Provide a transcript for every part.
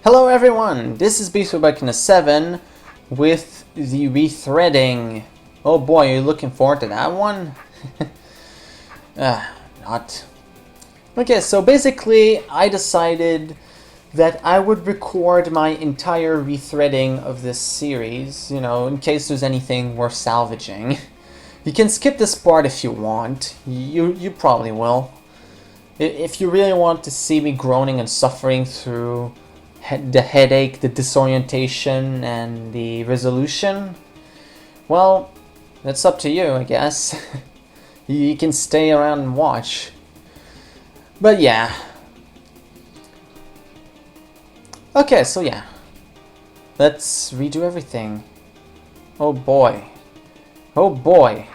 Hello everyone, this is Beastwebikina7 with the rethreading. Oh boy, are you looking forward to that one? Not. Okay, so basically I decided that I would record my entire rethreading of this series, you know, in case there's anything worth salvaging. You can skip this part if you want, you probably will. If you really want to see me groaning and suffering through the headache, the disorientation, and the resolution, well, that's up to you, I guess. You can stay around and watch. But yeah. Okay, so yeah. Let's redo everything. Oh boy. Oh boy.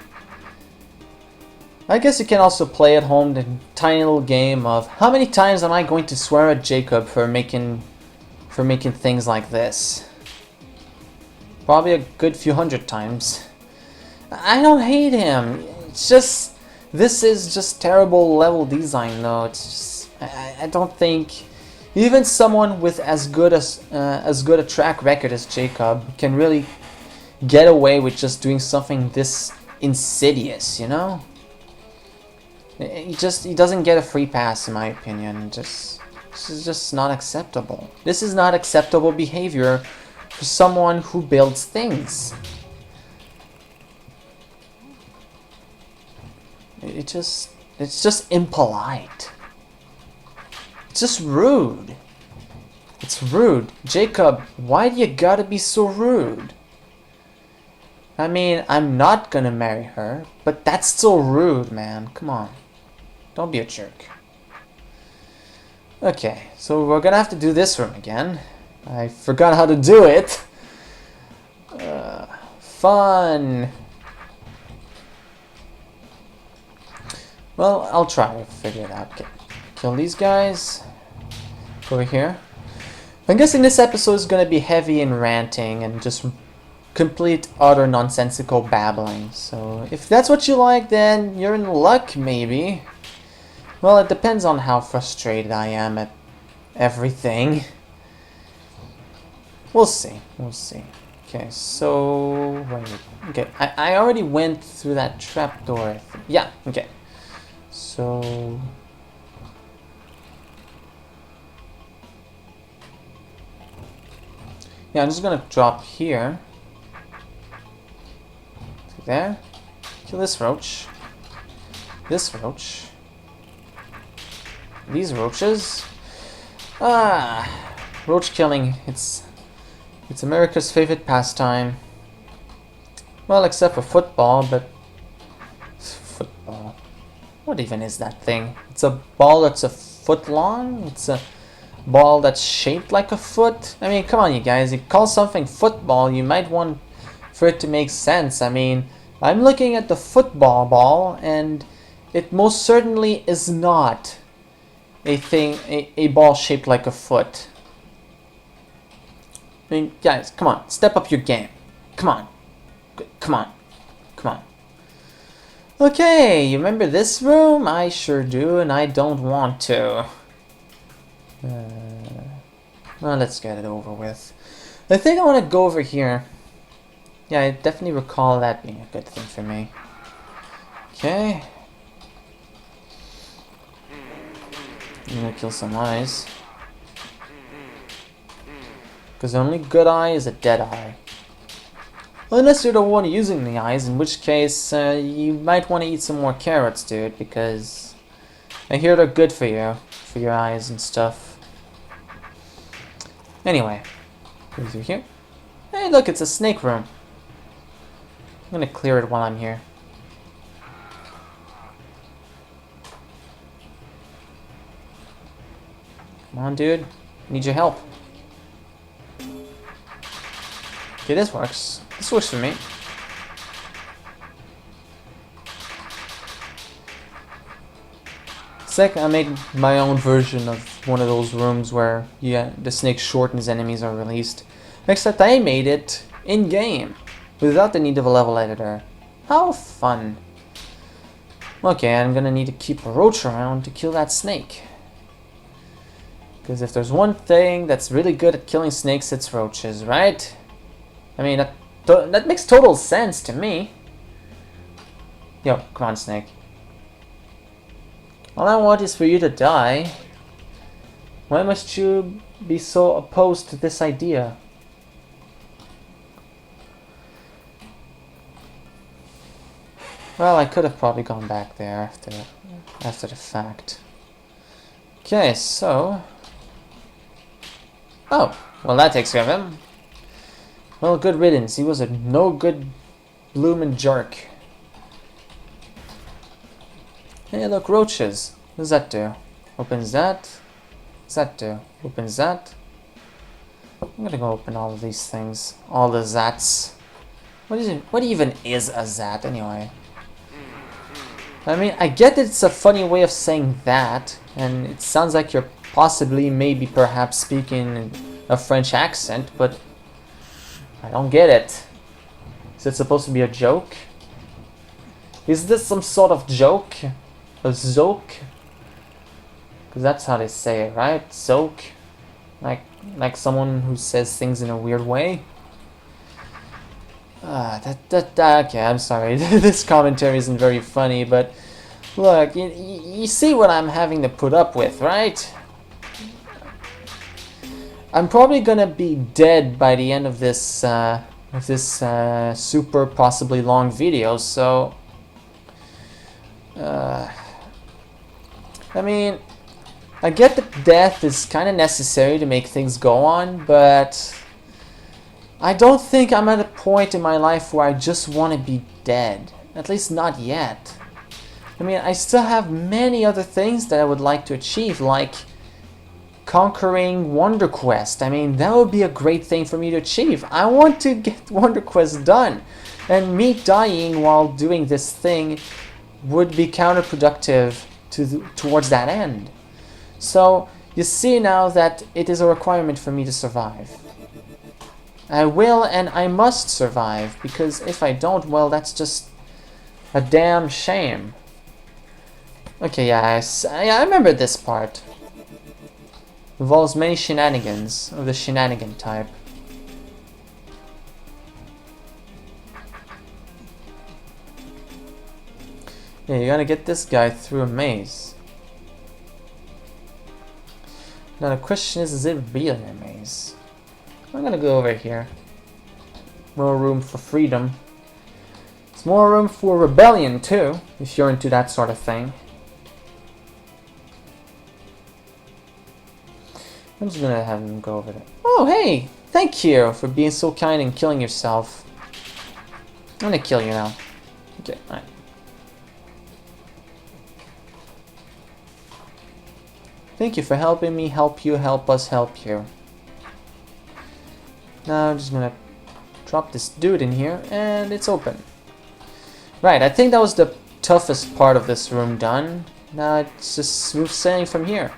I guess you can also play at home the tiny little game of how many times am I going to swear at Jacob for making things like this. Probably a good few hundred times. I don't hate him. It's just, this is just terrible level design though. It's just, I don't think even someone with as good a track record as Jacob can really get away with just doing something this insidious, you know? He doesn't get a free pass in my opinion. This is just not acceptable. This is not acceptable behavior for someone who builds things. It's just impolite. It's just rude. It's rude. Jacob, why do you gotta be so rude? I mean, I'm not gonna marry her, but that's still rude, man. Come on. Don't be a jerk. Okay, so we're gonna have to do this room again. I forgot how to do it. Fun. Well, I'll try to figure it out. Okay. Kill these guys. Go over here. I'm guessing this episode is gonna be heavy in ranting and just complete utter nonsensical babbling. So if that's what you like, then you're in luck, maybe. Well, it depends on how frustrated I am at everything. We'll see. We'll see. Okay, so wait. Okay, I already went through that trapdoor. Yeah. Okay. So yeah, I'm just gonna drop here. There. Kill this roach. This roach. These roaches. Roach killing. It's America's favorite pastime. Well, except for football, but football. What even is that thing? It's a ball that's a foot long? It's a ball that's shaped like a foot? I mean, come on you guys, you call something football, you might want for it to make sense. I mean, I'm looking at the football ball and it most certainly is not a ball shaped like a foot. I mean, guys, come on, step up your game. Come on. Come on. Come on. Okay, you remember this room? I sure do, and I don't want to. Well, let's get it over with. I think I want to go over here. Yeah, I definitely recall that being a good thing for me. Okay. I'm gonna kill some eyes. Because the only good eye is a dead eye. Unless you're the one using the eyes, in which case you might want to eat some more carrots, dude, because I hear they're good for you, for your eyes and stuff. Anyway, go through here. Hey, look, it's a snake room. I'm gonna clear it while I'm here. Come on, dude. Need your help. Okay, this works. This works for me. It's like I made my own version of one of those rooms where the snake shortens enemies are released. Except I made it in-game, without the need of a level editor. How fun. Okay, I'm gonna need to keep a roach around to kill that snake. Because if there's one thing that's really good at killing snakes, it's roaches, right? I mean, that makes total sense to me. Yo, come on, snake. All I want is for you to die. Why must you be so opposed to this idea? Well, I could have probably gone back there after the fact. Okay, so... Oh, well that takes care of him. Well, good riddance. He was a no-good bloomin' jerk. Hey, look, roaches. What does that do? Opens that. What does that do? Opens that. I'm gonna go open all of these things. All the zats. What is it? What even is a zat anyway? I mean, I get that it's a funny way of saying that, and it sounds like you're possibly, maybe, perhaps speaking a French accent, but I don't get it. Is it supposed to be a joke? Is this some sort of joke? A zoke? Because that's how they say it, right? Zoke? Like someone who says things in a weird way? Okay, I'm sorry. This commentary isn't very funny, but look, you see what I'm having to put up with, right? I'm probably gonna be dead by the end of this super possibly long video, so I mean, I get that death is kind of necessary to make things go on, but I don't think I'm at a point in my life where I just want to be dead. At least not yet. I mean, I still have many other things that I would like to achieve, like conquering Wonder Quest. I mean, that would be a great thing for me to achieve. I want to get Wonder Quest done. And me dying while doing this thing would be counterproductive towards that end. So, you see now that it is a requirement for me to survive. I will and I must survive, because if I don't, well, that's just a damn shame. Okay, yeah, I remember this part. Involves many shenanigans of the shenanigan type. Yeah, you gotta get this guy through a maze. Now the question is it really a maze? I'm gonna go over here. More room for freedom. There's more room for rebellion too, if you're into that sort of thing. I'm just gonna have him go over there. Oh, hey! Thank you for being so kind and killing yourself. I'm gonna kill you now. Okay, alright. Thank you for helping me help you, help us help you. Now I'm just gonna drop this dude in here, and it's open. Right, I think that was the toughest part of this room done. Now it's just smooth sailing from here.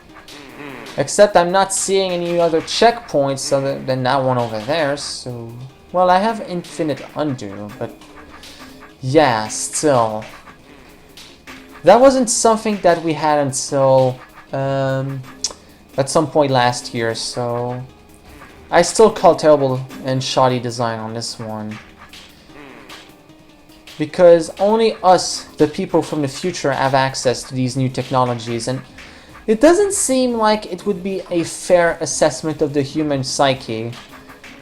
Except I'm not seeing any other checkpoints other than that one over there, so... Well, I have infinite undo, but... Yeah, still. That wasn't something that we had until... at some point last year, so... I still call terrible and shoddy design on this one. Because only us, the people from the future, have access to these new technologies, and it doesn't seem like it would be a fair assessment of the human psyche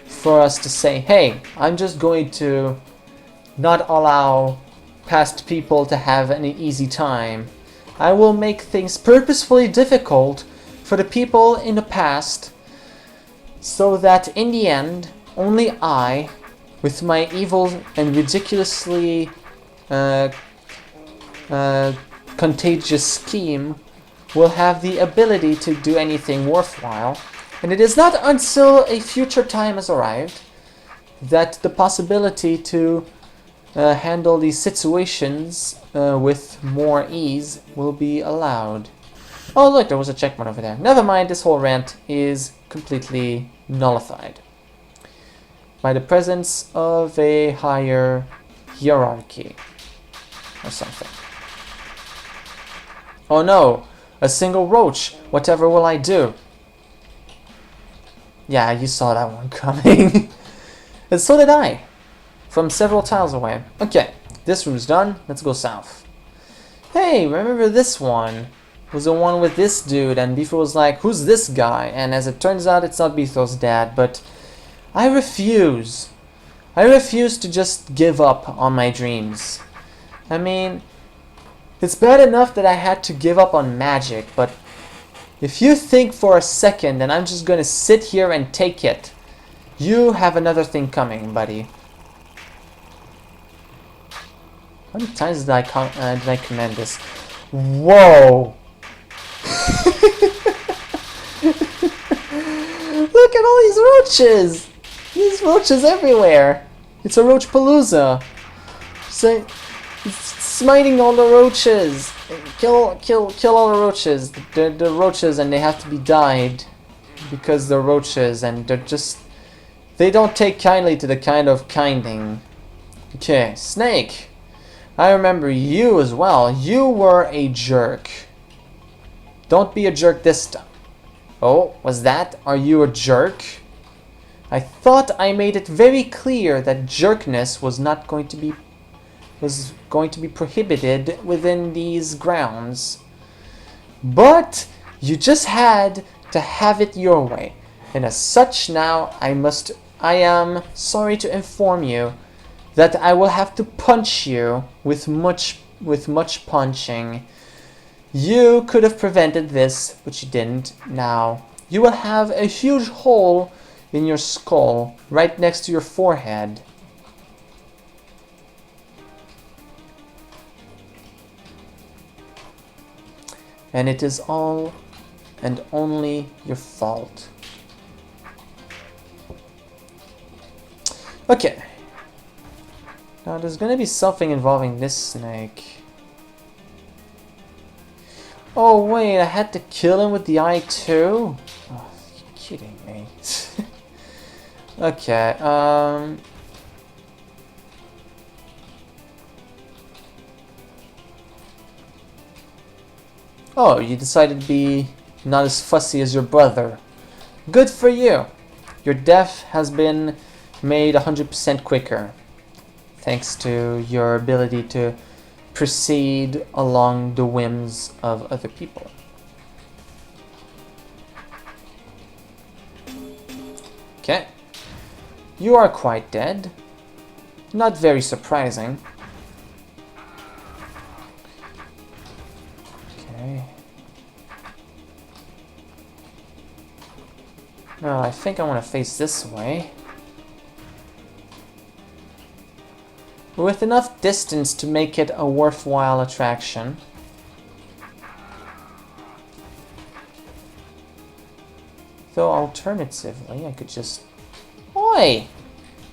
for us to say, hey, I'm just going to not allow past people to have an easy time. I will make things purposefully difficult for the people in the past so that in the end, only I, with my evil and ridiculously contagious scheme, will have the ability to do anything worthwhile. And it is not until a future time has arrived that the possibility to handle these situations with more ease will be allowed. Oh look, there was a checkpoint over there. Never mind, this whole rant is completely nullified by the presence of a higher hierarchy or something. Oh no, a single roach. Whatever will I do? Yeah, you saw that one coming. And so did I. From several tiles away. Okay, this room's done. Let's go south. Hey, remember this one? It was the one with this dude, and Beefo was like, who's this guy? And as it turns out, it's not Beefo's dad, but I refuse. I refuse to just give up on my dreams. I mean, it's bad enough that I had to give up on magic, but if you think for a second that I'm just gonna sit here and take it, you have another thing coming, buddy. How many times did I command this? Whoa! Look at all these roaches! These roaches everywhere! It's a roach palooza! So, it's smiting all the roaches! Kill all the roaches! They're roaches and they have to be died. Because they're roaches and they're just... They don't take kindly to the kind of kinding. Okay, Snake! I remember you as well. You were a jerk. Don't be a jerk this time. Oh, was that? Are you a jerk? I thought I made it very clear that jerkness was not going to be prohibited within these grounds. But you just had to have it your way. And as such now I am sorry to inform you that I will have to punch you with much punching. You could have prevented this, but you didn't. Now, you will have a huge hole in your skull, right next to your forehead. And it is all and only your fault. Okay. Now there's gonna be something involving this snake. Oh wait, I had to kill him with the eye too? Oh, you're kidding me. Okay, oh, you decided to be not as fussy as your brother. Good for you. Your death has been made 100% quicker. Thanks to your ability to proceed along the whims of other people. Okay. You are quite dead. Not very surprising. Okay. No, I think I want to face this way. With enough distance to make it a worthwhile attraction. Though alternatively, I could just... Oi!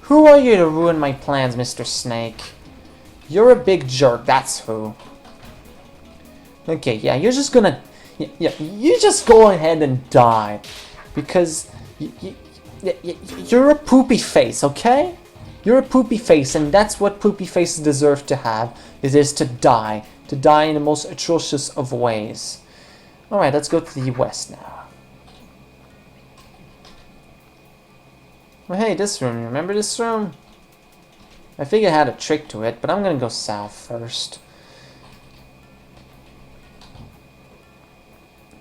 Who are you to ruin my plans, Mr. Snake? You're a big jerk, that's who. Okay, yeah, you're just gonna... Yeah, you just go ahead and die. Because you're a poopy face, okay? You're a poopy face, and that's what poopy faces deserve to have. It is to die. To die in the most atrocious of ways. Alright, let's go to the west now. Well, hey, this room. Remember this room? I figured it had a trick to it, but I'm gonna go south first.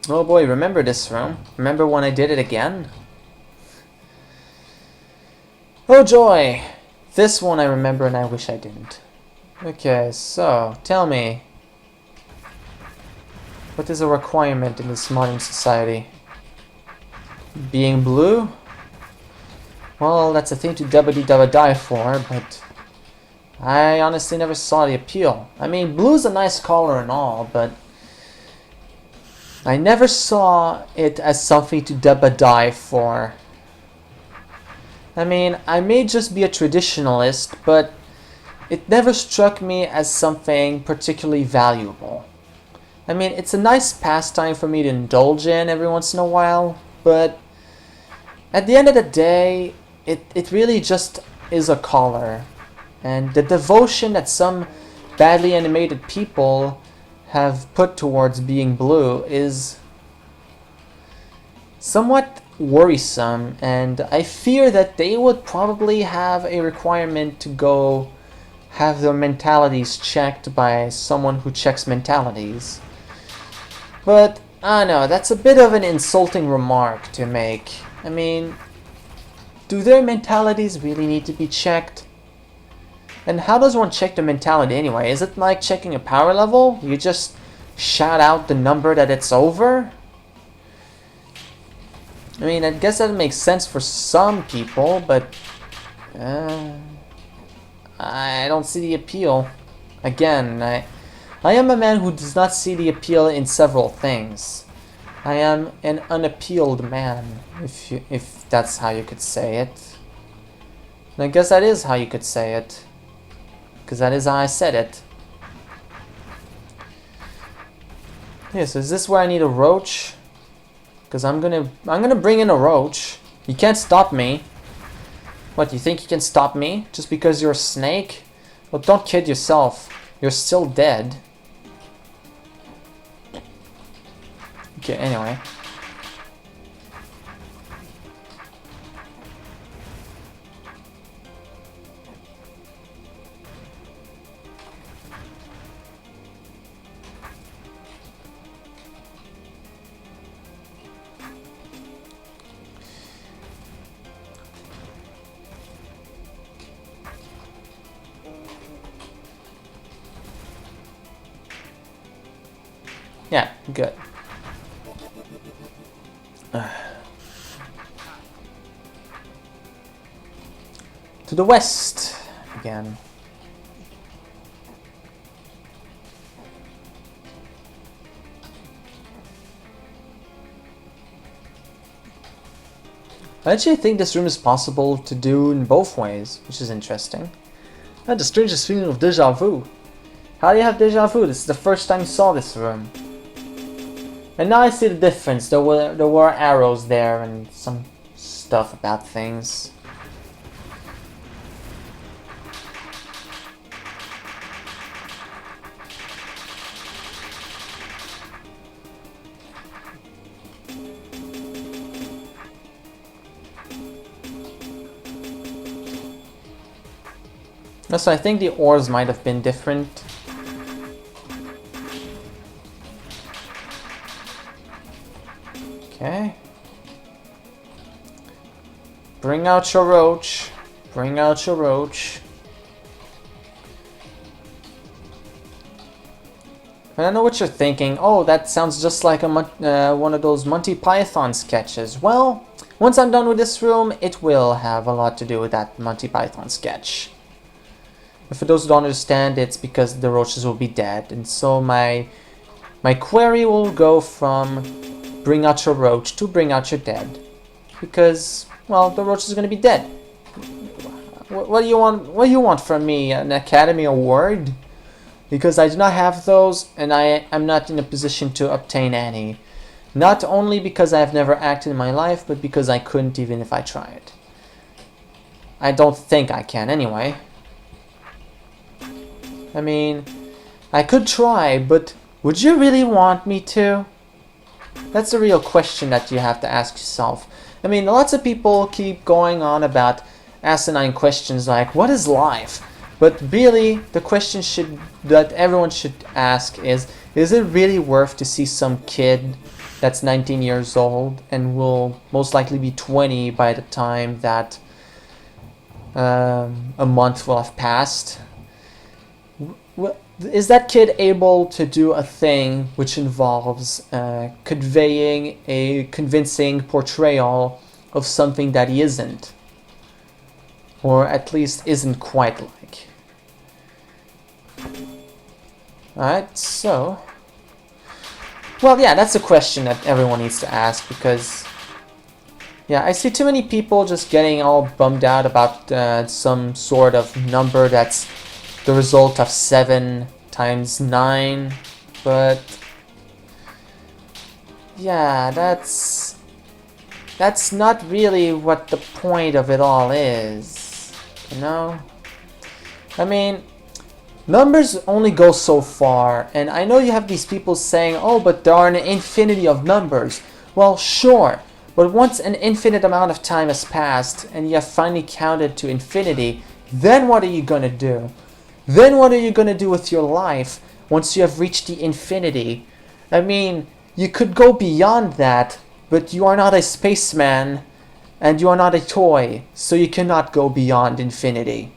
Oh boy, remember this room? Remember when I did it again? Oh joy! This one I remember and I wish I didn't. Okay, so, tell me. What is a requirement in this modern society? Being blue? Well, that's a thing to die for, but I honestly never saw the appeal. I mean, blue's a nice color and all, but I never saw it as something to die for. I mean, I may just be a traditionalist, but it never struck me as something particularly valuable. I mean, it's a nice pastime for me to indulge in every once in a while, but at the end of the day, it really just is a color. And the devotion that some badly animated people have put towards being blue is somewhat worrisome, and I fear that they would probably have a requirement to go have their mentalities checked by someone who checks mentalities. But, I don't know, that's a bit of an insulting remark to make. I mean, do their mentalities really need to be checked? And how does one check the mentality anyway? Is it like checking a power level? You just shout out the number that it's over? I mean, I guess that makes sense for some people, but I don't see the appeal. Again, I am a man who does not see the appeal in several things. I am an unappealed man, if that's how you could say it. And I guess that is how you could say it, because that is how I said it. Yeah, so is this where I need a roach? Because I'm gonna bring in a roach. You can't stop me. What, you think you can stop me just because you're a snake? Well, don't kid yourself. You're still dead. Okay, anyway. Yeah, good. To the west again. I actually think this room is possible to do in both ways, which is interesting. I had the strangest feeling of deja vu. How do you have deja vu? This is the first time you saw this room. And now I see the difference. There were arrows there and some stuff about things. So I think the ores might have been different. Okay. Bring out your roach. Bring out your roach. And I know what you're thinking. Oh, that sounds just like a one of those Monty Python sketches. Well, once I'm done with this room, it will have a lot to do with that Monty Python sketch. But for those who don't understand, it's because the roaches will be dead. And so my query will go from bring out your roach to bring out your dead. Because, well, the roach is going to be dead. What do you want? What do you want from me? An Academy Award? Because I do not have those, and I am not in a position to obtain any. Not only because I have never acted in my life, but because I couldn't even if I tried. I don't think I can anyway. I mean, I could try, but would you really want me to? That's the real question that you have to ask yourself. I mean, lots of people keep going on about asinine questions like, what is life? But really, the question that everyone should ask is it really worth to see some kid that's 19 years old and will most likely be 20 by the time that a month will have passed? Is that kid able to do a thing which involves conveying a convincing portrayal of something that he isn't? Or at least isn't quite like. Alright, so... Well, yeah, that's a question that everyone needs to ask because... Yeah, I see too many people just getting all bummed out about some sort of number that's the result of 7 times 9, but yeah, that's not really what the point of it all is, you know? I mean, numbers only go so far, and I know you have these people saying, oh, but there are an infinity of numbers. Well, sure, But once an infinite amount of time has passed and you have finally counted to infinity, then what are you gonna do? Then what are you gonna do with your life once you have reached the infinity? I mean, you could go beyond that, but you are not a spaceman and you are not a toy, so you cannot go beyond infinity.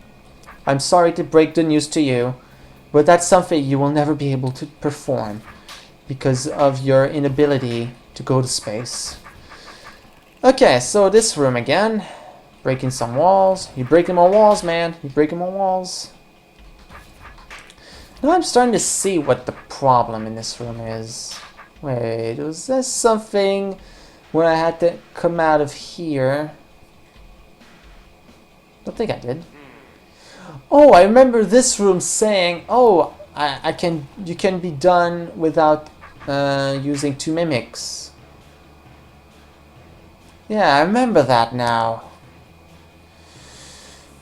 I'm sorry to break the news to you, but that's something you will never be able to perform because of your inability to go to space. Okay, so this room again. Breaking some walls. You're breaking more walls, man. You're breaking more walls. Now I'm starting to see what the problem in this room is. Wait, was there something where I had to come out of here? I don't think I did. Oh, I remember this room saying, oh, you can be done without using 2 mimics. Yeah, I remember that now.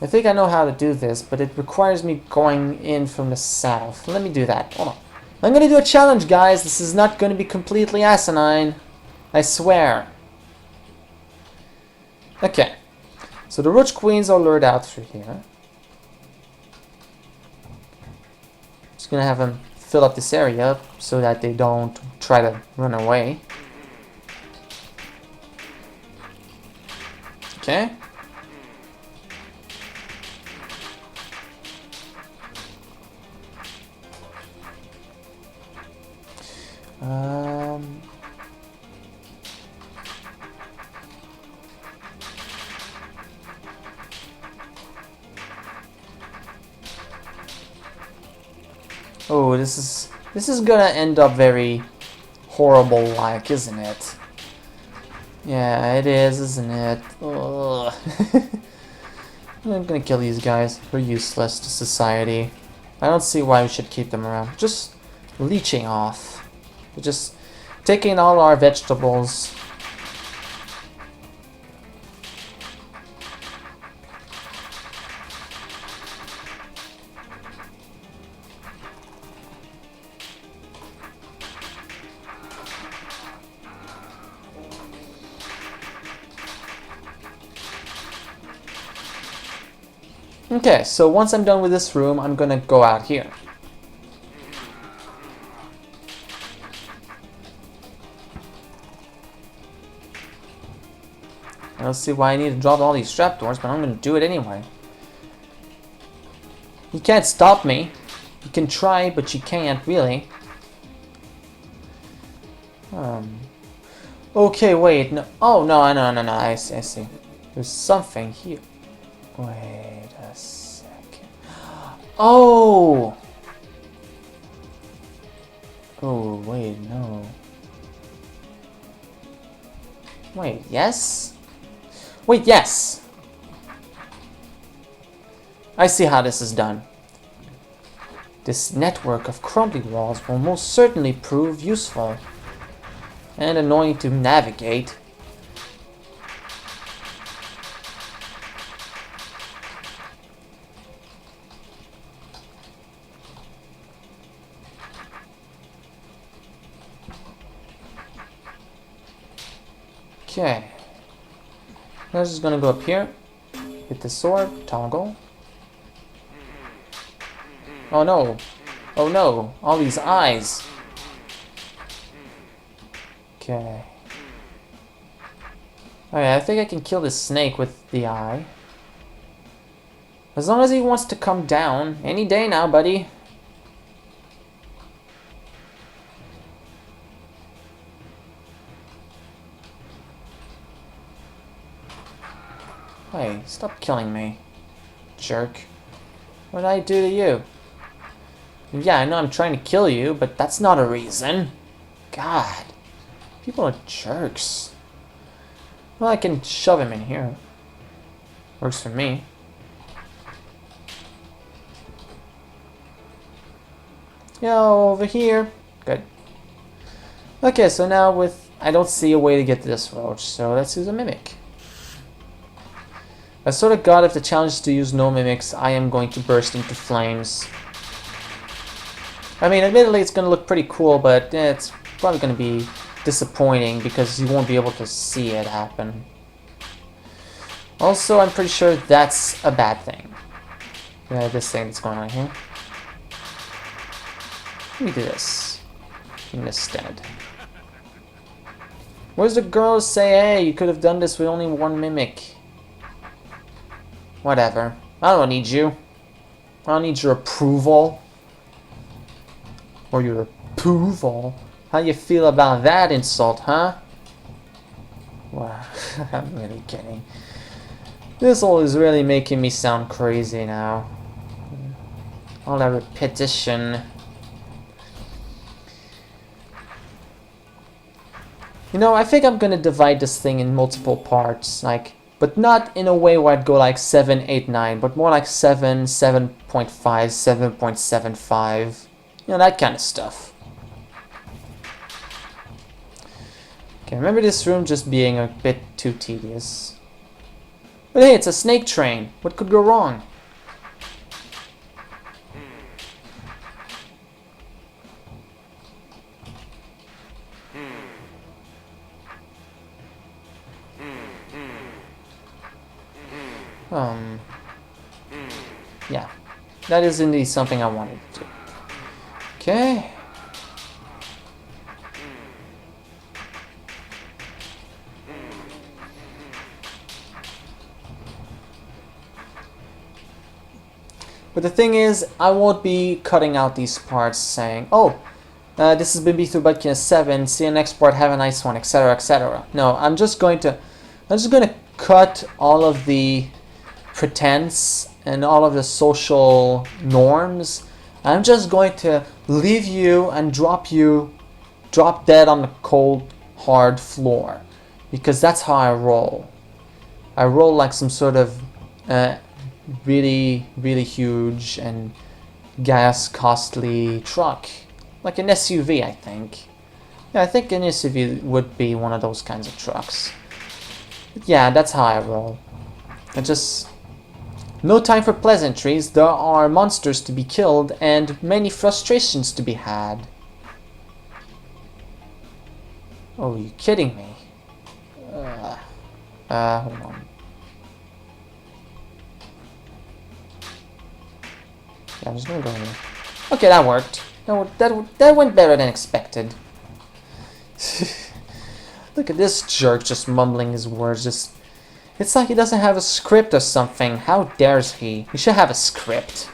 I think I know how to do this, but it requires me going in from the south. Let me do that. Hold on. I'm gonna do a challenge, guys. This is not gonna be completely asinine. I swear. Okay. So the Roach Queens are lured out through here. Just gonna have them fill up this area so that they don't try to run away. Okay. Oh, this is gonna end up very horrible-like, isn't it? Yeah, it is, isn't it? Ugh. I'm gonna kill these guys. They're useless to society. I don't see why we should keep them around. Just leeching off. They're just taking all our vegetables. Okay, so once I'm done with this room, I'm gonna go out here. I don't see why I need to drop all these trapdoors, but I'm gonna do it anyway. You can't stop me. You can try, but you can't, really. Okay, wait, no. Oh, no, I see. There's something here. Wait a second. Oh! Oh, wait, no. Wait, yes? Wait, yes! I see how this is done. This network of crumbly walls will most certainly prove useful and annoying to navigate. Okay. I'm just gonna go up here, hit the sword, toggle. Oh no! Oh no! All these eyes! Okay. Alright, I think I can kill this snake with the eye. As long as he wants to come down. Any day now, buddy. Hey, stop killing me, jerk. What did I do to you? Yeah, I know I'm trying to kill you, but that's not a reason. God, people are jerks. Well, I can shove him in here. Works for me. Yo, over here. Good. Okay, so now I don't see a way to get to this roach, so let's use a mimic. I sort of got if the challenge is to use no mimics, I am going to burst into flames. I mean, admittedly, it's going to look pretty cool, but it's probably going to be disappointing because you won't be able to see it happen. Also, I'm pretty sure that's a bad thing. Yeah, this thing that's going on here. Let me do this instead. Where's the girl say, hey, you could have done this with only one mimic? Whatever. I don't need you. I don't need your approval. Or your approval. How you feel about that insult, huh? Wow, I'm really kidding. This all is really making me sound crazy now. All that repetition. You know, I think I'm gonna divide this thing in multiple parts, like, but not in a way where I'd go like 7, 8, 9, but more like 7, 7.5, 7.75. You know, that kind of stuff. Okay, remember this room just being a bit too tedious. But hey, it's a snake train. What could go wrong? Yeah, that is indeed something I wanted to do. Okay. But the thing is, I won't be cutting out these parts saying, oh, this has been B2Budkin 7, see you next part, have a nice one, etc, etc. No, I'm just going to cut all of the pretense and all of the social norms. I'm just going to leave you and drop dead on the cold, hard floor. Because that's how I roll. I roll like some sort of really, really huge and gas costly truck. Like an SUV, I think. Yeah, I think an SUV would be one of those kinds of trucks. But yeah, that's how I roll. I just... No time for pleasantries. There are monsters to be killed and many frustrations to be had. Oh, are you kidding me? Hold on. Yeah, I'm just gonna go here. Okay, that worked. That went better than expected. Look at this jerk just mumbling his words. It's like he doesn't have a script or something. How dares he? He should have a script.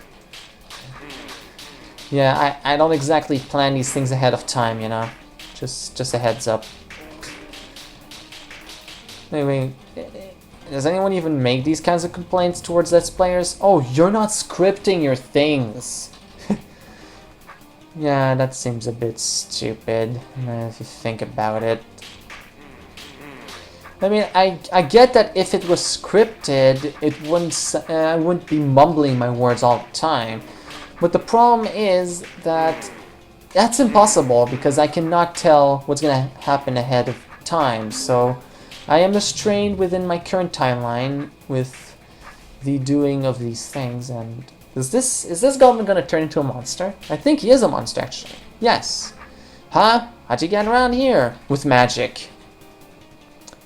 Yeah, I don't exactly plan these things ahead of time, you know. Just a heads up. Anyway, does anyone even make these kinds of complaints towards Let's Players? Oh, you're not scripting your things. Yeah, that seems a bit stupid, if you think about it. I mean, I get that if it was scripted, I wouldn't be mumbling my words all the time. But the problem is that that's impossible because I cannot tell what's going to happen ahead of time. So I am restrained within my current timeline with the doing of these things. And is this goblin going to turn into a monster? I think he is a monster, actually. Yes. Huh? How'd you get around here? With magic.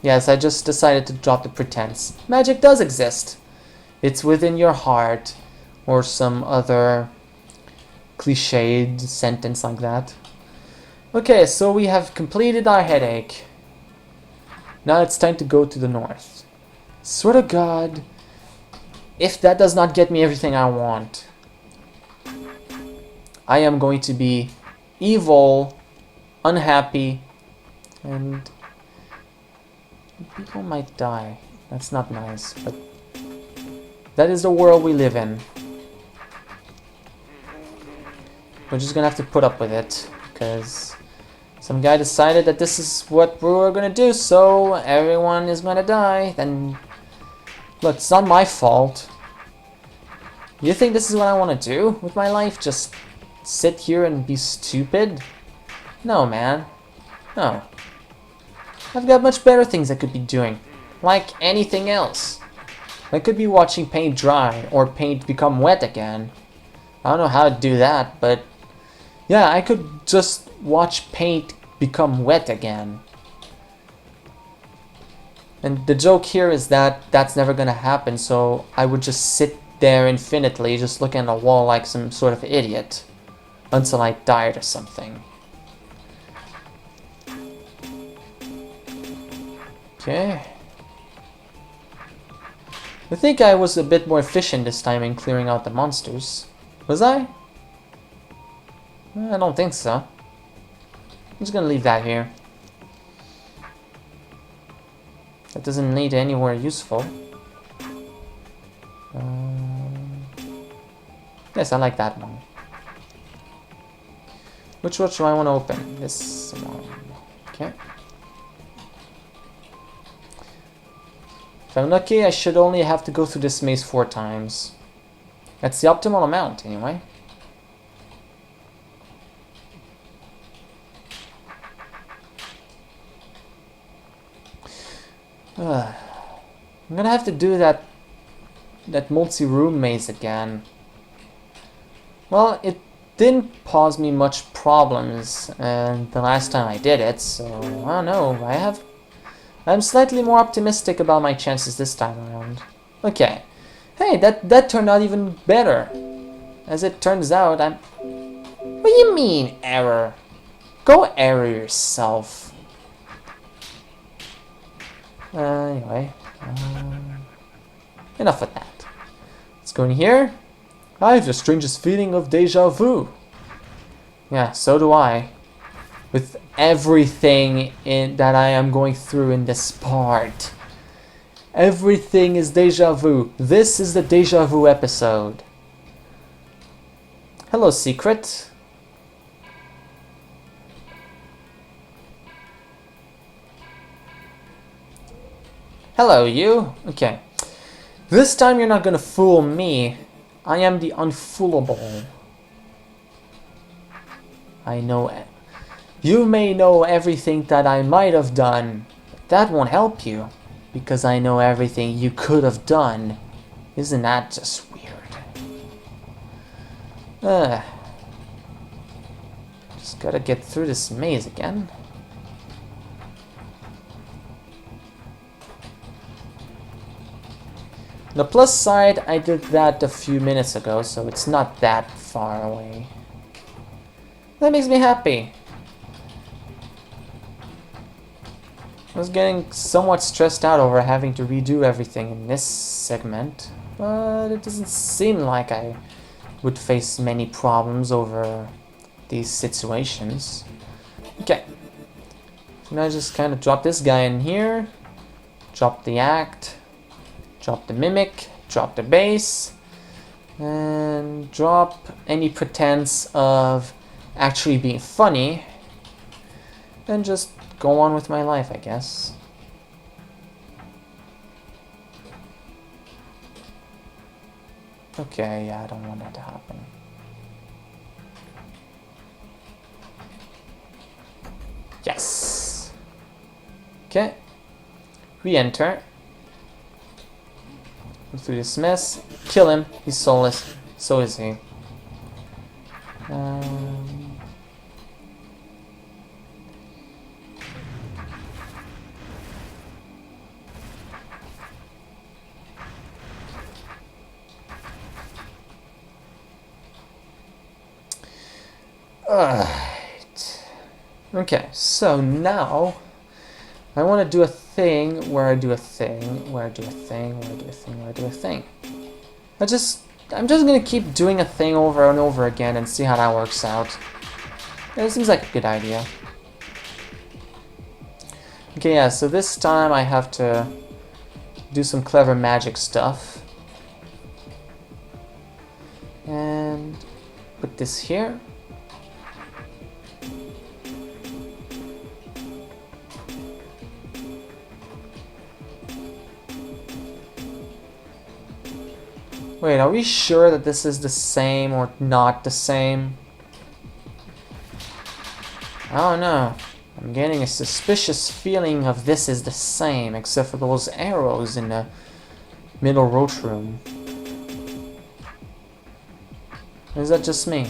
Yes, I just decided to drop the pretense. Magic does exist. It's within your heart, or some other cliched sentence like that. Okay, so we have completed our headache. Now it's time to go to the north. Swear to God, if that does not get me everything I want, I am going to be evil, unhappy, and people might die. That's not nice, but that is the world we live in. We're just gonna have to put up with it, because some guy decided that this is what we're gonna do, so everyone is gonna die. Then, look, it's not my fault. You think this is what I want to do with my life? Just sit here and be stupid? No, man. No. I've got much better things I could be doing. Like anything else. I could be watching paint dry, or paint become wet again. I don't know how to do that, but yeah, I could just watch paint become wet again. And the joke here is that that's never gonna happen, so I would just sit there infinitely, just looking at a wall like some sort of idiot, until I died or something. Okay. I think I was a bit more efficient this time in clearing out the monsters. Was I? I don't think so. I'm just gonna leave that here. That doesn't lead to anywhere useful. Yes, I like that one. Which one do I want to open? This one. Okay. If I'm lucky, I should only have to go through this maze 4 times. That's the optimal amount, anyway. I'm gonna have to do that multi-room maze again. Well, it didn't cause me much problems the last time I did it, so I don't know. I'm slightly more optimistic about my chances this time around. Okay. Hey, that turned out even better. As it turns out, What do you mean, error? Go error yourself. Anyway. Enough with that. Let's go in here. I have the strangest feeling of deja vu. Yeah, so do I. With everything that I am going through in this part. Everything is deja vu. This is the deja vu episode. Hello, secret. Hello, you. Okay. This time you're not gonna fool me. I am the unfoolable. I know it. You may know everything that I might have done, but that won't help you, because I know everything you could have done. Isn't that just weird? Just gotta get through this maze again. The plus side, I did that a few minutes ago, so it's not that far away. That makes me happy. I was getting somewhat stressed out over having to redo everything in this segment, but it doesn't seem like I would face many problems over these situations. Okay. So now I just kind of drop this guy in here, drop the act, drop the mimic, drop the base, and drop any pretense of actually being funny, and just go on with my life, I guess. Okay, yeah, I don't want that to happen. Yes! Okay. Re-enter. Go through this mess. Kill him. He's soulless. So is he. Alright. Okay, so now I want to do a thing where I do a thing, where I do a thing, where I do a thing, where I do a thing. I'm just gonna keep doing a thing over and over again and see how that works out. It seems like a good idea. Okay, yeah, so this time I have to do some clever magic stuff. And put this here. Wait, are we sure that this is the same or not the same? I don't know. I'm getting a suspicious feeling of this is the same, except for those arrows in the middle roach room. Or is that just me?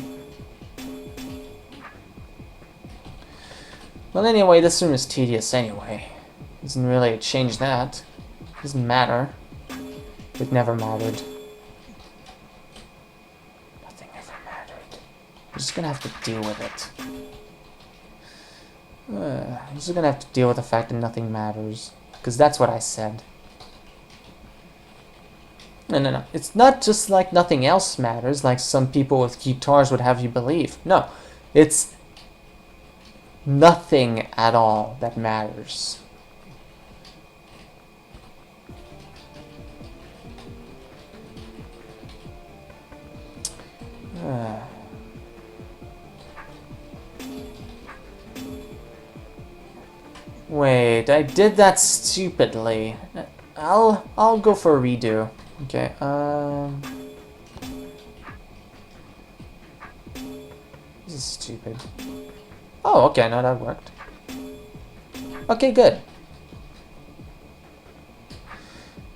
Well, anyway, this room is tedious anyway. Doesn't really change that. Doesn't matter. It never mattered. Nothing ever mattered. I'm just gonna have to deal with it. I'm just gonna have to deal with the fact that nothing matters. Because that's what I said. No. It's not just like nothing else matters, like some people with guitars would have you believe. No. It's nothing at all that matters. Wait, I did that stupidly. I'll go for a redo. Okay, this is stupid. Oh, okay, no, that worked. Okay, good.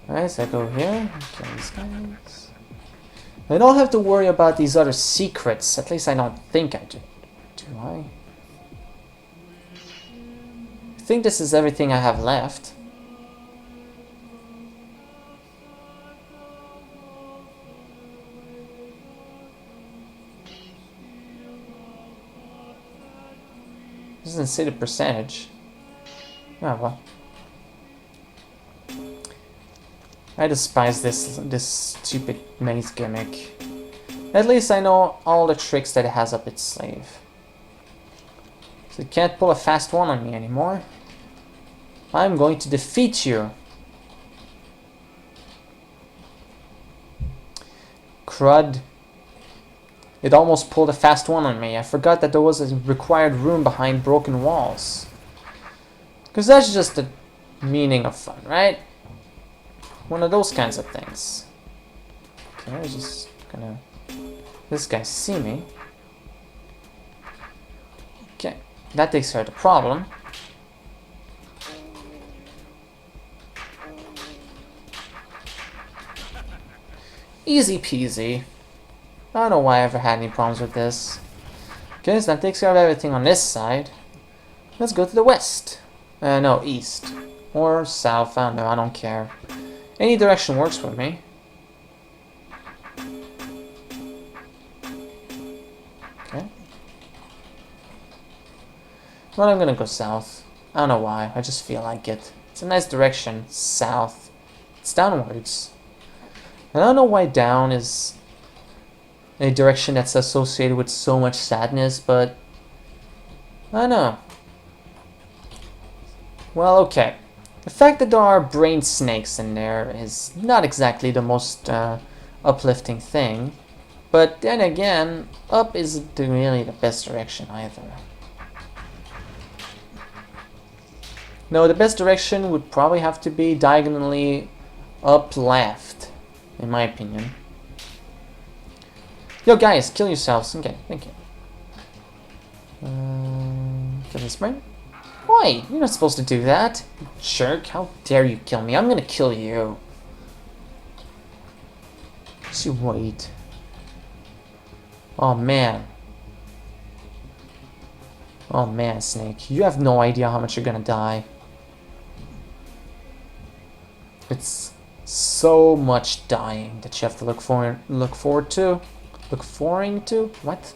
Alright, so I go here. Okay, these guys. I don't have to worry about these other secrets. At least I don't think I do. Do I? I think this is everything I have left. Doesn't say the percentage. Oh well. I despise this stupid maze gimmick. At least I know all the tricks that it has up its sleeve. So it can't pull a fast one on me anymore. I'm going to defeat you. Crud. It almost pulled a fast one on me. I forgot that there was a required room behind broken walls. Because that's just the meaning of fun, right? One of those kinds of things. Okay, I was just gonna... This guy see me. Okay, that takes care of the problem. Easy peasy. I don't know why I ever had any problems with this. Okay, so that takes care of everything on this side. Let's go to the west. No, east. Or south, I don't know, I don't care. Any direction works for me. Okay. Well, I'm gonna go south. I don't know why, I just feel like it. It's a nice direction, south. It's downwards. I don't know why down is a direction that's associated with so much sadness, but I don't know. Well, okay. The fact that there are brain snakes in there is not exactly the most uplifting thing, but then again, up isn't really the best direction either. No, the best direction would probably have to be diagonally up left, in my opinion. Yo guys, kill yourselves. Okay, thank you. Kill this brain? Why? You're not supposed to do that. You jerk, how dare you kill me? I'm gonna kill you. Just you wait. Oh man. Oh man, Snake. You have no idea how much you're gonna die. It's so much dying that you have to look forward to. Look forward to? What?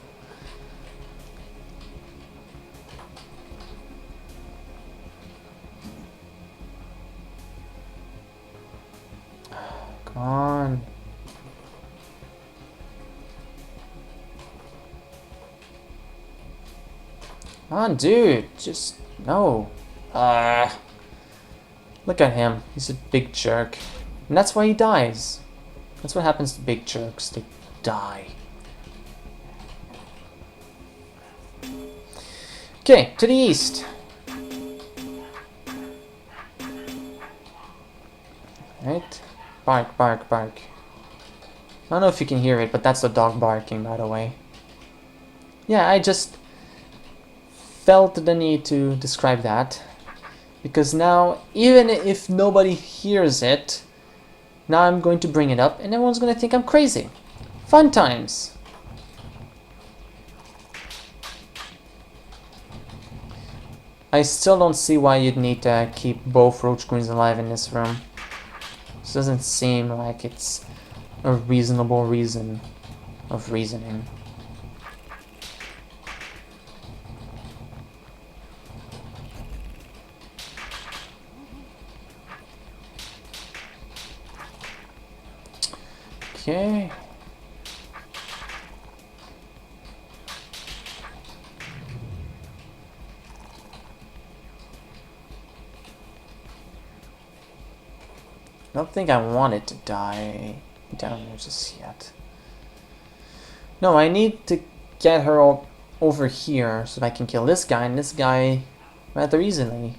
Come on. Come on, dude. Just no. Look at him. He's a big jerk. And that's why he dies. That's what happens to big jerks. They die. Okay, to the east. Right? Bark, bark, bark. I don't know if you can hear it, but that's the dog barking, by the way. Yeah, I just felt the need to describe that. Because now, even if nobody hears it, now I'm going to bring it up and everyone's going to think I'm crazy. Fun times. I still don't see why you'd need to keep both Roach Queens alive in this room. This doesn't seem like it's a reasonable reason of reasoning. Okay. I don't think I want it to die down there just yet. No, I need to get her over here so that I can kill this guy and this guy rather easily.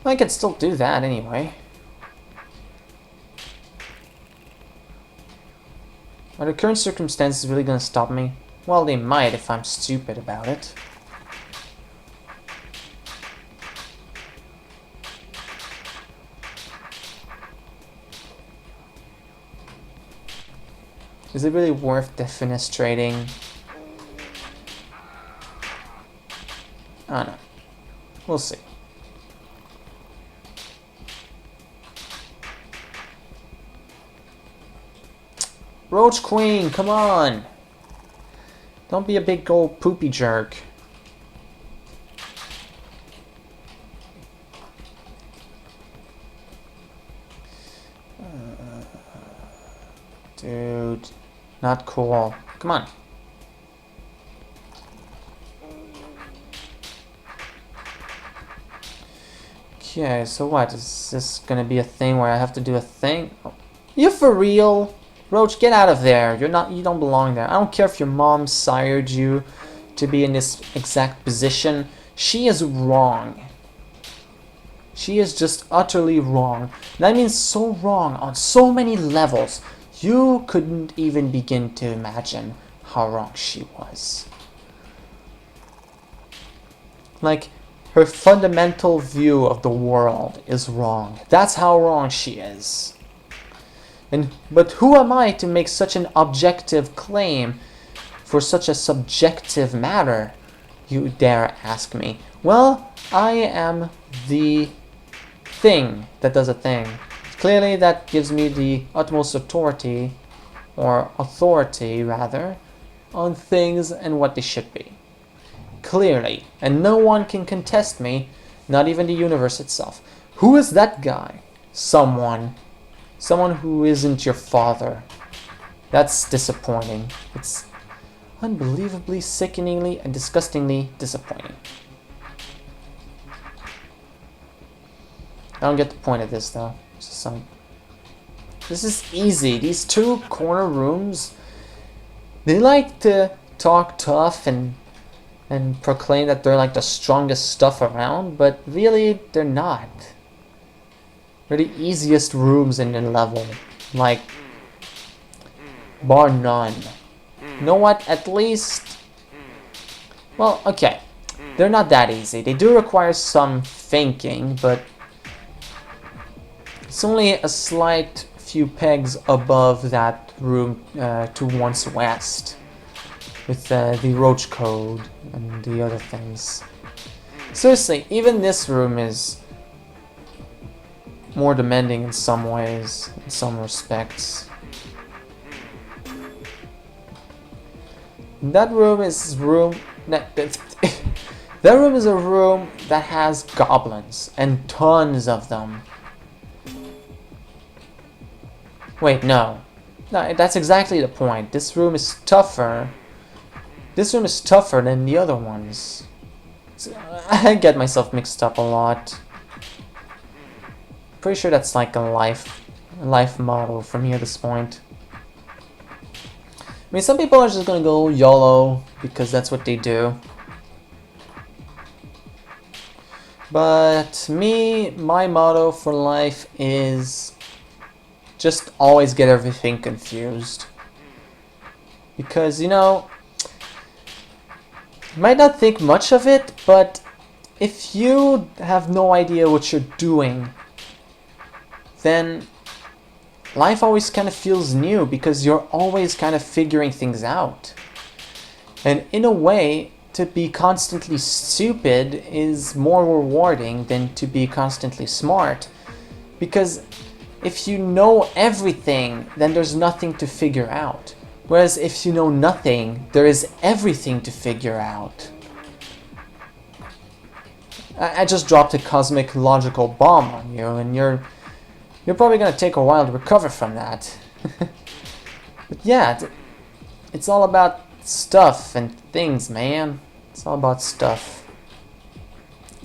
Well, I can still do that anyway. Are the current circumstances really gonna stop me? Well, they might if I'm stupid about it. Is it really worth defenestrating? I don't know. We'll see. Roach Queen, come on! Don't be a big old poopy jerk. Dude, not cool. Come on. Okay, so what? Is this gonna be a thing where I have to do a thing? Oh. You for real? Roach, get out of there. You don't belong there. I don't care if your mom sired you to be in this exact position. She is wrong. She is just utterly wrong. That means so wrong on so many levels. You couldn't even begin to imagine how wrong she was. Like, her fundamental view of the world is wrong. That's how wrong she is. But who am I to make such an objective claim for such a subjective matter, you dare ask me? Well, I am the thing that does a thing. Clearly that gives me the utmost authority, or authority rather, on things and what they should be. Clearly. And no one can contest me, not even the universe itself. Who is that guy? Someone who isn't your father. That's disappointing. It's unbelievably, sickeningly, and disgustingly disappointing. I don't get the point of this though. This is easy. These two corner rooms, they like to talk tough and proclaim that they're like the strongest stuff around, but really they're not. They're the easiest rooms in the level, like, bar none. You know what? At least, well, okay, they're not that easy. They do require some thinking, but it's only a slight few pegs above that room to one's west, with the Roach Code and the other things. Seriously, even this room is more demanding in some ways, in some respects. That room is that room is a room that has goblins and tons of them. Wait, no, that's exactly the point. This room is tougher. This room is tougher than the other ones. I get myself mixed up a lot. Pretty sure that's like a life motto for me at this point. I mean, some people are just gonna go YOLO because that's what they do. But me, my motto for life is just always get everything confused. Because, you know, you might not think much of it, but if you have no idea what you're doing, then life always kind of feels new because you're always kind of figuring things out. And in a way, to be constantly stupid is more rewarding than to be constantly smart. Because if you know everything, then there's nothing to figure out. Whereas if you know nothing, there is everything to figure out. I just dropped a cosmic logical bomb on you, and you're probably gonna take a while to recover from that. But yeah, it's all about stuff and things, man. It's all about stuff.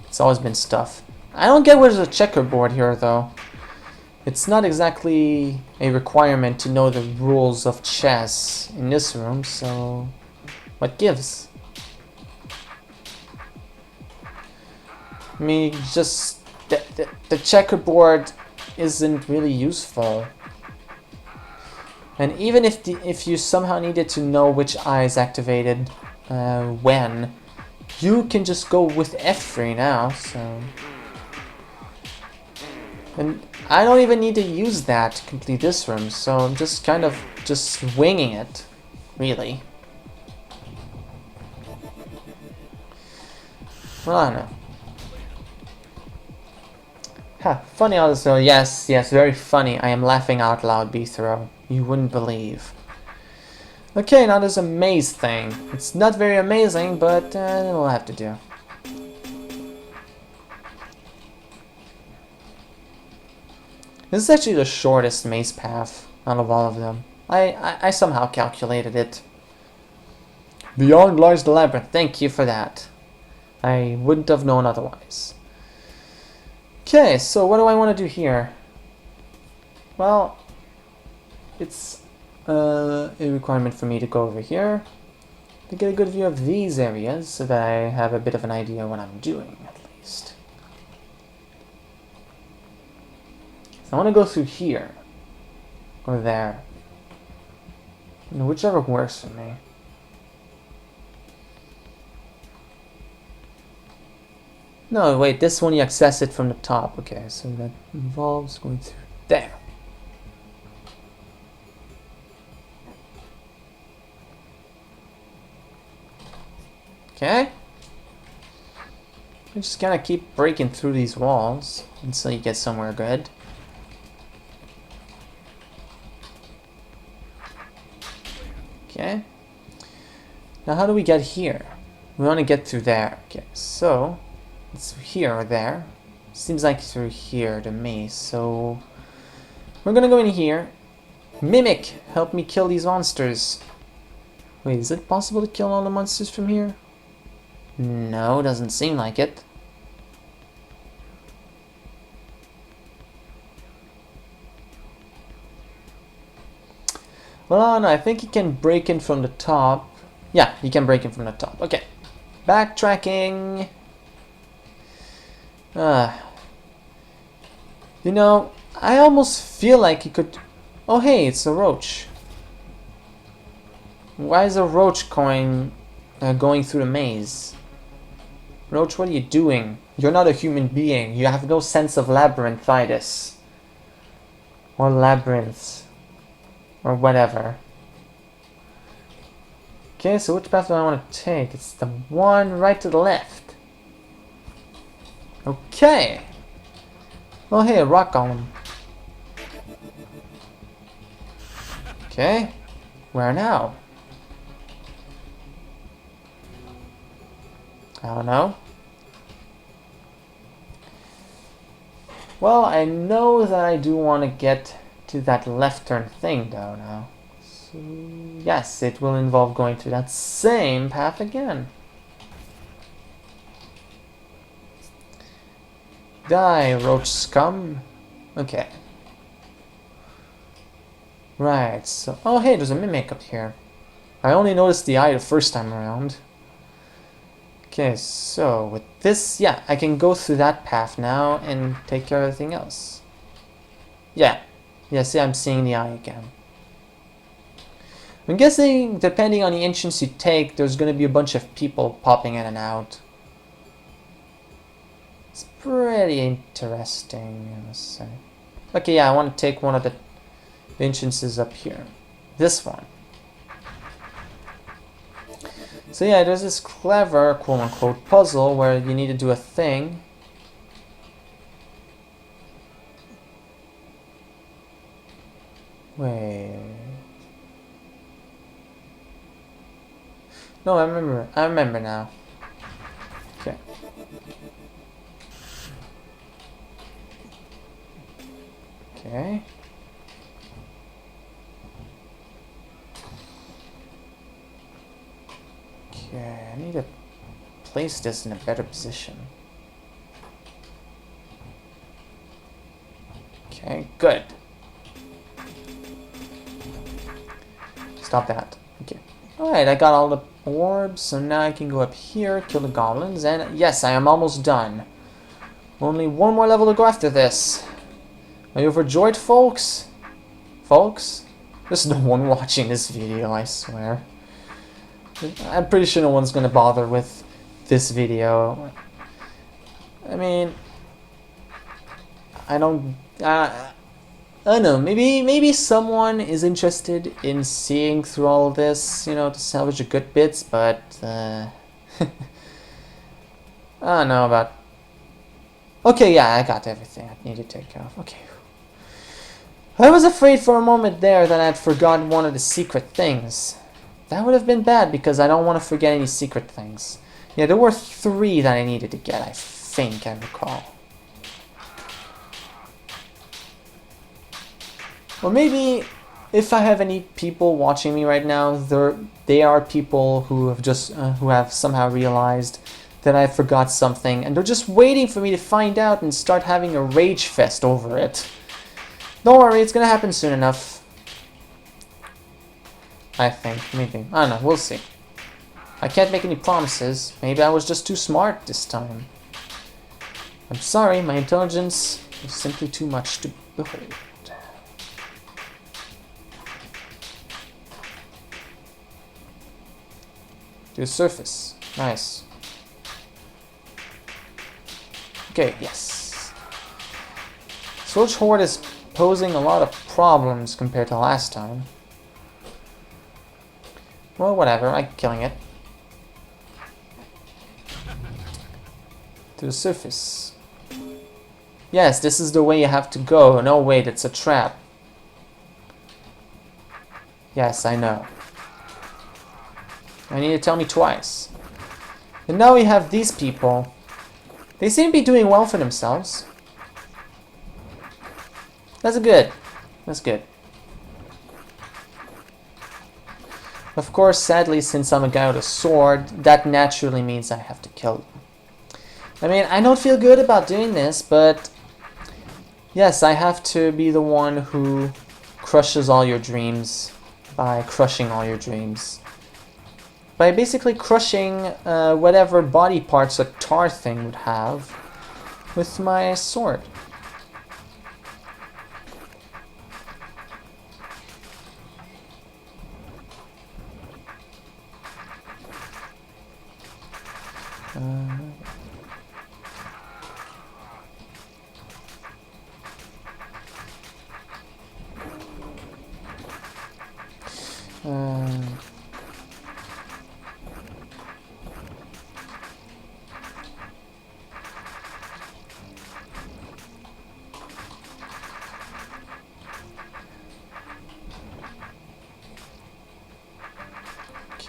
It's always been stuff. I don't get where's a checkerboard here, though. It's not exactly a requirement to know the rules of chess in this room, so what gives? I mean, just the checkerboard isn't really useful. And even if you somehow needed to know which eye is activated when, you can just go with F3 now, so... And I don't even need to use that to complete this room, so I'm just kind of just winging it, really. Well, I don't know. Ha, funny also, yes, very funny. I am laughing out loud, B-throw. You wouldn't believe. Okay, now there's a maze thing. It's not very amazing, but it'll have to do. This is actually the shortest maze path out of all of them. I somehow calculated it. Beyond lies the labyrinth. Thank you for that. I wouldn't have known otherwise. Okay, so what do I want to do here? Well, it's a requirement for me to go over here to get a good view of these areas so that I have a bit of an idea what I'm doing, at least. So I want to go through here or there, whichever works for me. No, wait, this one you access it from the top. Okay, so that involves going through there. Okay. You just gotta keep breaking through these walls until you get somewhere good. Okay. Now how do we get here? We want to get through there. Okay, so it's here or there. Seems like through here to me. So we're gonna go in here. Mimic, help me kill these monsters. Wait, is it possible to kill all the monsters from here? No, doesn't seem like it. Well, no, I think he can break in from the top. Yeah, he can break in from the top. Okay. Backtracking. You know, I almost feel like he could... Oh, hey, it's a roach. Why is a roach going through the maze? Roach, what are you doing? You're not a human being. You have no sense of labyrinthitis. Or labyrinths. Or whatever. Okay, so which path do I want to take? It's the one right to the left. Okay. Oh, hey, a rock golem. Okay. Where now? I don't know. Well, I know that I do want to get to that left turn thing though now. So, yes, it will involve going through that same path again. Die, roach scum. Okay. Right, so... Oh, hey, there's a mimic up here. I only noticed the eye the first time around. Okay, so with this, yeah, I can go through that path now and take care of everything else. Yeah. Yeah, see, I'm seeing the eye again. I'm guessing, depending on the entrance you take, there's going to be a bunch of people popping in and out. It's pretty interesting, I must say. Okay, yeah, I want to take one of the entrances up here. This one. So yeah, there's this clever, quote-unquote, puzzle where you need to do a thing. Wait. No, I remember now. Okay. Okay. Okay, I need to place this in a better position. Okay, good. Stop that. Okay. Alright, I got all the orbs, so now I can go up here, kill the goblins, and yes, I am almost done. Only one more level to go after this. Are you overjoyed, folks? Folks? There's no one watching this video, I swear. I'm pretty sure no one's gonna bother with this video. I mean, I don't know, maybe someone is interested in seeing through all this, you know, to salvage the good bits, but I don't know about... Okay, yeah, I got everything I need to take care of. Okay. I was afraid for a moment there that I'd forgotten one of the secret things. That would have been bad because I don't want to forget any secret things. Yeah, there were 3 that I needed to get, I think I recall. Or maybe if I have any people watching me right now, they are people who have just who have somehow realized that I forgot something, and they're just waiting for me to find out and start having a rage fest over it. Don't worry, it's gonna happen soon enough. I think, maybe. I don't know, we'll see. I can't make any promises. Maybe I was just too smart this time. I'm sorry, my intelligence is simply too much to behold. To the surface. Nice. Okay, yes. Scourge Horde is posing a lot of problems compared to last time. Well, whatever, I'm killing it. To the surface. Yes, this is the way you have to go. No, wait, it's a trap. Yes, I know. I need to tell me twice. And now we have these people. They seem to be doing well for themselves. That's good. That's good. Of course, sadly, since I'm a guy with a sword, that naturally means I have to kill them. I mean, I don't feel good about doing this, but yes, I have to be the one who crushes all your dreams by crushing all your dreams. By basically crushing whatever body parts a tar thing would have with my sword.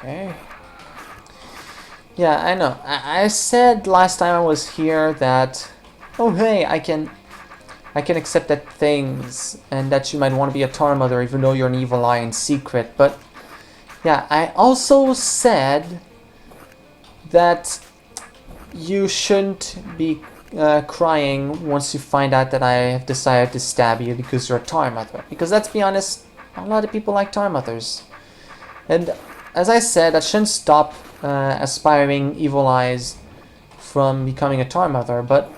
Okay. Yeah, I know. I said last time I was here that, oh hey, I can accept that things and that you might want to be a Tar Mother even though you're an evil eye in secret, but yeah, I also said that you shouldn't be crying once you find out that I have decided to stab you because you're a Tar Mother. Because let's be honest, a lot of people like Tar Mothers. And as I said, that shouldn't stop aspiring evil eyes from becoming a Tar Mother, but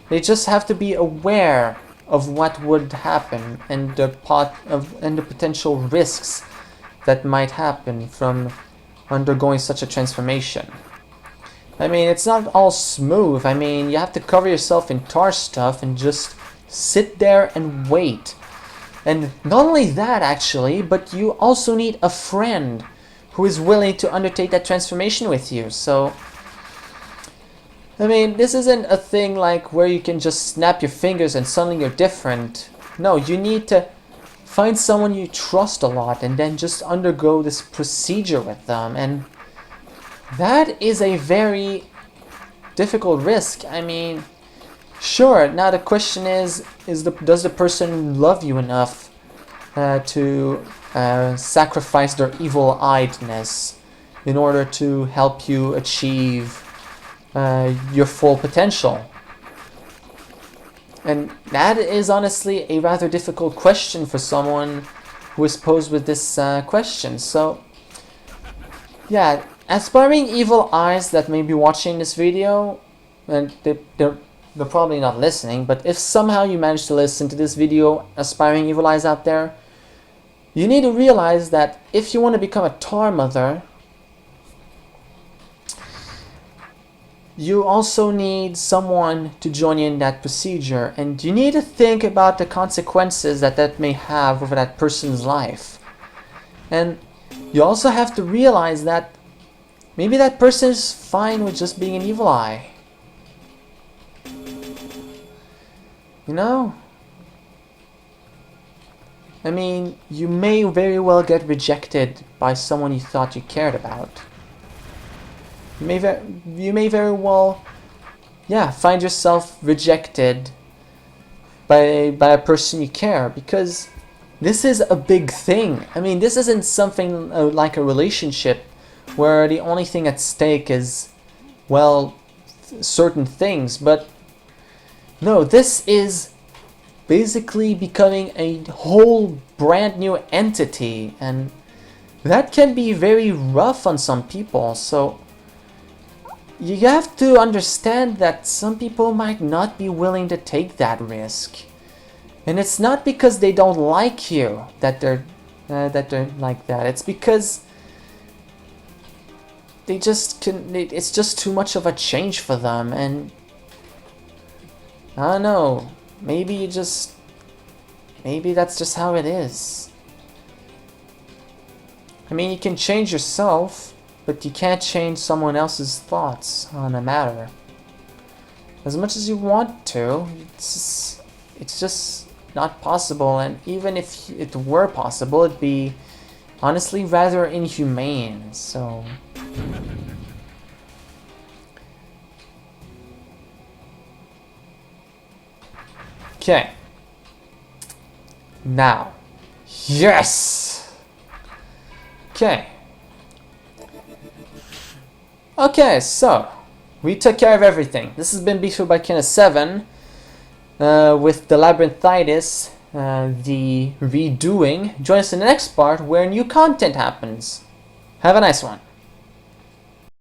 they just have to be aware of what would happen and the potential risks that might happen from undergoing such a transformation. I mean, it's not all smooth. I mean, you have to cover yourself in tar stuff and just sit there and wait. And not only that, actually, but you also need a friend who is willing to undertake that transformation with you. So, I mean, this isn't a thing like where you can just snap your fingers and suddenly you're different. No, you need to find someone you trust a lot and then just undergo this procedure with them. And that is a very difficult risk. I mean, sure, now the question is does the person love you enough to sacrifice their evil-eyedness in order to help you achieve your full potential? And that is honestly a rather difficult question for someone who is posed with this question. So, yeah, aspiring evil eyes that may be watching this video, and they're probably not listening, but if somehow you manage to listen to this video, aspiring evil eyes out there, you need to realize that if you want to become a tar mother, you also need someone to join you in that procedure, and you need to think about the consequences that may have over that person's life. And you also have to realize that maybe that person is fine with just being an evil eye. You know? I mean, you may very well get rejected by someone you thought you cared about. You may very well, yeah, find yourself rejected by a person you care, because this is a big thing. I mean, this isn't something like a relationship where the only thing at stake is, well, certain things, but no, this is basically becoming a whole brand new entity, and that can be very rough on some people. So you have to understand that some people might not be willing to take that risk, and it's not because they don't like you that they're like that. It's because they just can. It's just too much of a change for them, and I don't know. Maybe that's just how it is. I mean, you can change yourself, but you can't change someone else's thoughts on a matter. As much as you want to, it's just not possible. And even if it were possible, it'd be honestly rather inhumane. So okay. Now, yes. Okay. Okay, so we took care of everything. This has been Beast by Kenneth 7 with the Labyrinthitis, the redoing. Join us in the next part where new content happens. Have a nice one.